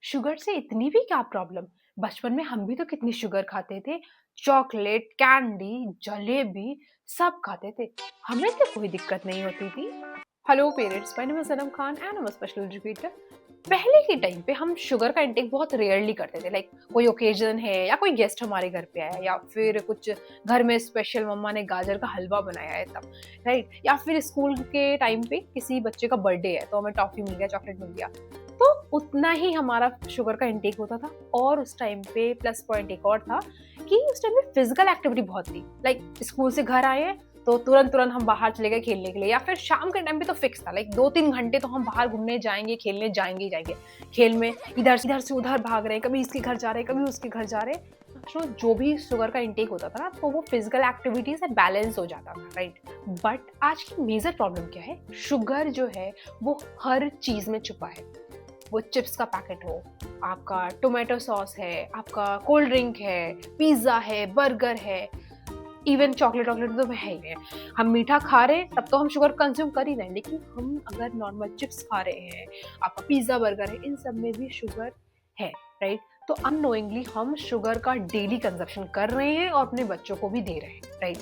Sugar से इतनी भी क्या प्रॉब्लम? बचपन में हम भी तो कितनी शुगर खाते थे। चॉकलेट, कैंडी, जलेबी सब खाते थे। हमें तो कोई दिक्कत नहीं होती थी। Hello parents, my name is Sanam Khan and I am a special educator. पहले के टाइम पे हम शुगर का इंटेक बहुत रेयरली करते थे। लाइक कोई ओकेजन है या कोई गेस्ट हमारे घर पे आया या फिर कुछ घर में स्पेशल मम्मा ने गाजर का हलवा बनाया है तब, राइट? या फिर स्कूल के टाइम पे किसी बच्चे का बर्थडे है तो हमें टॉफी मिल गया, चॉकलेट मिल गया, तो उतना ही हमारा शुगर का इंटेक होता था। और उस टाइम पे प्लस पॉइंट एक और था कि उस टाइम पे फिजिकल एक्टिविटी बहुत थी। लाइक स्कूल से घर आए तो तुरंत तुरंत हम बाहर चले गए खेलने के लिए, या फिर शाम के टाइम पे तो फिक्स था, लाइक 2-3 घंटे तो हम बाहर घूमने जाएंगे, खेलने जाएंगे ही जाएंगे। खेल में इधर से उधर भाग रहे हैं, कभी इसके घर जा रहे हैं, कभी उसके घर जा रहे हैं। तो जो भी शुगर का इंटेक होता था ना, तो वो फिजिकल एक्टिविटी से बैलेंस हो जाता था, राइट? बट आज की मेजर प्रॉब्लम क्या है? शुगर जो है वो हर चीज में छुपा है। वो चिप्स का पैकेट हो, आपका टोमेटो सॉस है, आपका कोल्ड ड्रिंक है, पिज्जा है, बर्गर है, इवन चॉकलेट वॉकलेट तो है ही है। हम मीठा खा रहे हैं तब तो हम शुगर कंज्यूम कर ही रहे हैं, लेकिन हम अगर नॉर्मल चिप्स खा रहे हैं, आपका पिज्जा बर्गर है, इन सब में भी शुगर है, राइट? तो अननोइंगली हम शुगर का डेली कंजप्शन कर रहे हैं और अपने बच्चों को भी दे रहे हैं, राइट?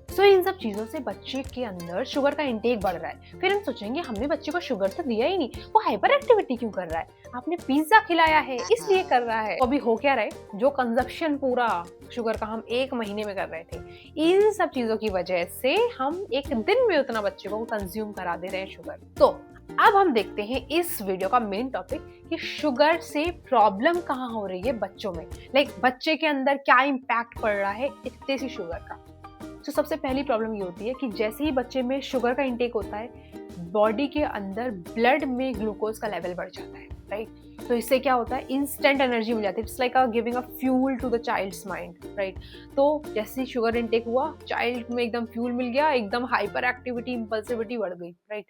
सो इन सब चीजों से बच्चे के अंदर शुगर का इंटेक बढ़ रहा है। फिर हम सोचेंगे हमने बच्चे को शुगर तो दिया ही नहीं, वो हाइपर एक्टिविटी क्यों कर रहा है? आपने पिज्जा खिलाया है इसलिए कर रहा है। तो अभी हो क्या रहा है, जो कंजप्शन पूरा शुगर का हम 1 महीने में कर रहे थे, इन सब चीजों की वजह से हम एक दिन में उतना बच्चे को कंज्यूम करा दे रहे हैं शुगर। तो अब हम देखते हैं इस वीडियो का मेन टॉपिक कि शुगर से प्रॉब्लम कहाँ हो रही है बच्चों में। लाइक बच्चे के अंदर क्या इम्पैक्ट पड़ रहा है इतने सी शुगर का। तो सबसे पहली प्रॉब्लम ये होती है कि जैसे ही बच्चे में शुगर का इंटेक होता है, बॉडी के अंदर ब्लड में ग्लूकोज का लेवल बढ़ जाता है, राइट? तो इससे क्या होता है, इंस्टेंट एनर्जी मिल जाती है। It's like giving a fuel to the child's mind, right? तो जैसे ही शुगर इंटेक हुआ, चाइल्ड में एकदम फ्यूल मिल गया, एकदम हाइपर एक्टिविटी, इंपल्सिविटी बढ़ गई, राइट?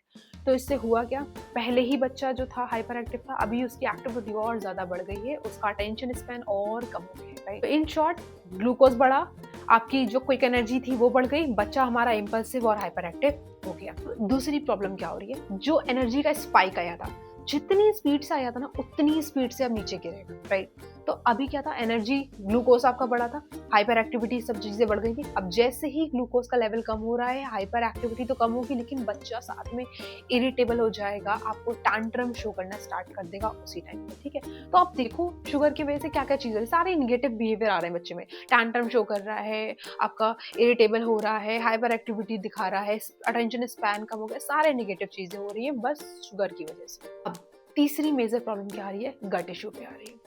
तो इससे हुआ क्या, पहले ही बच्चा जो था हाइपर एक्टिव था, अभी उसकी एक्टिविटी और ज्यादा बढ़ गई है, उसका अटेंशन स्पैन और कम हो गया, राइट? तो इन शॉर्ट, ग्लूकोज बढ़ा, आपकी जो क्विक एनर्जी थी वो बढ़ गई, बच्चा हमारा इम्पल्सिव और हाइपर एक्टिव हो गया। दूसरी प्रॉब्लम क्या हो रही है, जो एनर्जी का स्पाइक आया था, जितनी स्पीड से आया था ना उतनी स्पीड से अब नीचे गिरेगा, राइट? तो अभी क्या था, एनर्जी ग्लूकोज आपका बढ़ा था, हाइपर एक्टिविटी सब चीजें बढ़ गई थी। अब जैसे ही ग्लूकोज का लेवल कम हो रहा है, हाइपर एक्टिविटी तो कम होगी, लेकिन बच्चा साथ में इरिटेबल हो जाएगा, आपको टैंट्रम शो करना स्टार्ट कर देगा उसी टाइम पे, ठीक है? तो आप देखो शुगर की वजह से क्या क्या चीजें, सारे निगेटिव बिहेवियर आ रहे हैं बच्चे में। टैंट्रम शो कर रहा है, आपका इरिटेबल हो रहा है, हाइपर एक्टिविटी दिखा रहा है, अटेंशन स्पैन कम हो गया, सारे निगेटिव चीजें हो रही है बस शुगर की वजह से। अब तीसरी मेजर प्रॉब्लम क्या आ रही है, गट इशू पे आ रही है।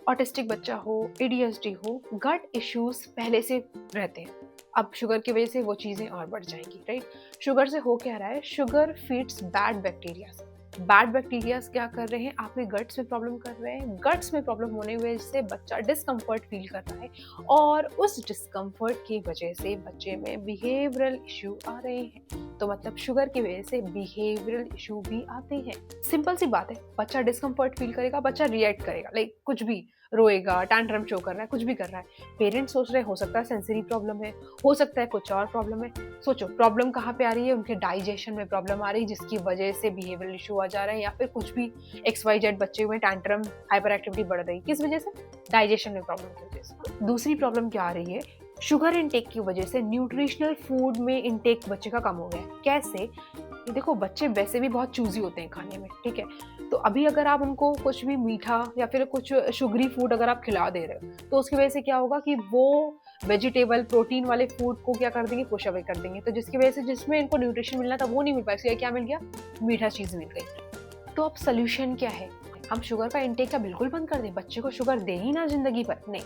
ऑटिस्टिक बच्चा हो, एडीएचडी हो, गट इश्यूज पहले से रहते हैं, अब शुगर की वजह से वो चीजें और बढ़ जाएंगी, राइट? शुगर से हो क्या रहा है, sugar feeds bad bacteria. Bad bacterias क्या कर रहे हैं, आपके गट्स में प्रॉब्लम कर रहे हैं। गट्स में प्रॉब्लम होने की वजह से बच्चा डिस्कम्फर्ट फील कर रहा है, और उस डिस्कम्फर्ट की वजह से बच्चे में बिहेवियरल इशू आ रहे हैं। तो मतलब शुगर की वजह से बिहेवियरल इशू भी आते हैं। सिंपल सी बात है, बच्चा डिस्कम्फर्ट फील करेगा, बच्चा रिएक्ट करेगा, लाइक कुछ भी, रोएगा, टैंट्रम शो कर रहा है, कुछ भी कर रहा है। पेरेंट्स सोच रहे हो सकता है सेंसरी प्रॉब्लम है, हो सकता है कुछ और प्रॉब्लम है। सोचो प्रॉब्लम कहाँ पे आ रही है, उनके डाइजेशन में प्रॉब्लम आ रही है जिसकी वजह से बिहेवियरल इशू आ जा रहा है, या फिर कुछ भी XYZ बच्चे में टैंट्रम, हाइपर एक्टिविटी बढ़ रही है, किस वजह से? डाइजेशन में प्रॉब्लम की वजह से। दूसरी प्रॉब्लम क्या आ रही है, शुगर इंटेक की वजह से न्यूट्रिशनल फूड में इंटेक बच्चे का कम हो गया है। कैसे? देखो बच्चे वैसे भी बहुत चूजी होते हैं खाने में, ठीक है? तो अभी अगर आप उनको कुछ भी मीठा या फिर कुछ शुगरी फूड अगर आप खिला दे रहे हो, तो उसकी वजह से क्या होगा कि वो वेजिटेबल प्रोटीन वाले फूड को क्या कर देंगे, पुश अवे कर देंगे। तो जिसकी वजह से जिसमें इनको न्यूट्रिशन मिलना था वो नहीं मिल पाया, इसलिए क्या मिल गया, मीठा चीज मिल गई। तो अब सोल्यूशन क्या है, हम शुगर का इंटेक का बिल्कुल बंद कर दें, बच्चे को शुगर दे ही ना जिंदगी भर? नहीं,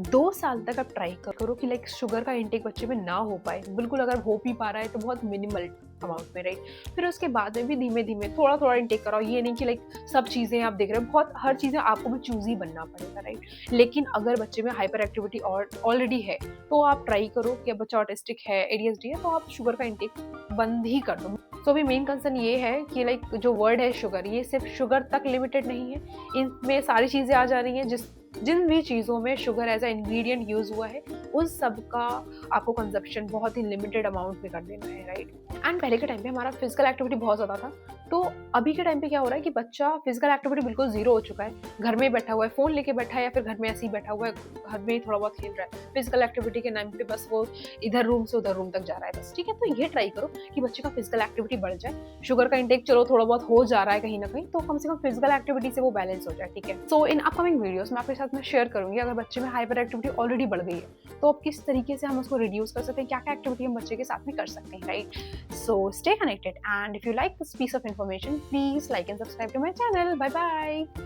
2 साल तक आप ट्राई करो कि लाइक शुगर का इंटेक बच्चे में ना हो पाए, बिल्कुल अगर हो भी पा रहा है तो बहुत मिनिमल अमाउंट में, राइट? फिर उसके बाद में भी धीमे धीमे थोड़ा थोड़ा इंटेक कराओ। ये नहीं कि लाइक सब चीजें आप देख रहे हो, बहुत हर चीजें आपको भी चूजी बनना पड़ेगा, राइट? लेकिन अगर बच्चे में हाइपर एक्टिविटी और ऑलरेडी है तो आप ट्राई करो कि अब बच्चा ऑटिस्टिक है, ADHD है, तो आप शुगर का इंटेक बंद ही कर दो। तो अभी मेन कंसर्न ये है कि लाइक जो वर्ड है शुगर, ये सिर्फ शुगर तक लिमिटेड नहीं है, इनमें सारी चीजें आ जा रही हैं। जिन भी चीज़ों में sugar as a ingredient use हुआ है, उन सब का आपको कंजप्शन बहुत ही लिमिटेड अमाउंट में कर देना है, राइट? एंड पहले के टाइम पे हमारा फिजिकल एक्टिविटी बहुत ज़्यादा था, तो अभी के टाइम पे क्या हो रहा है कि बच्चा फिजिकल एक्टिविटी बिल्कुल ज़ीरो हो चुका है। घर में बैठा हुआ है, फ़ोन लेके बैठा है या फिर घर में ऐसे ही बैठा हुआ है, घर में ही थोड़ा बहुत खेल रहा है। फिजिकल एक्टिविटी के नाम पे बस वो इधर रूम से उधर रूम तक जा रहा है बस, ठीक है? तो ये ट्राई करो कि बच्चे का फिजिकल एक्टिविटी बढ़ जाए। शुगर का इंटेक चलो थोड़ा बहुत हो जा रहा है कहीं न कहीं, तो कम से कम फिजिकल एक्टिविटी से वो बैलेंस हो जाए, ठीक है? सो इन अपकमिंग वीडियोज़ मैं आपके साथ में शेयर करूँगी, अगर बच्चे में हाइपर एक्टिविटी ऑलरेडी बढ़ गई है, तो अब किस तरीके से हम उसको रिड्यूस कर सकते हैं, क्या-क्या एक्टिविटी हम बच्चे के साथ में कर सकते हैं, right? So stay connected, and if you like this piece of information, please like and subscribe to my channel. Bye bye.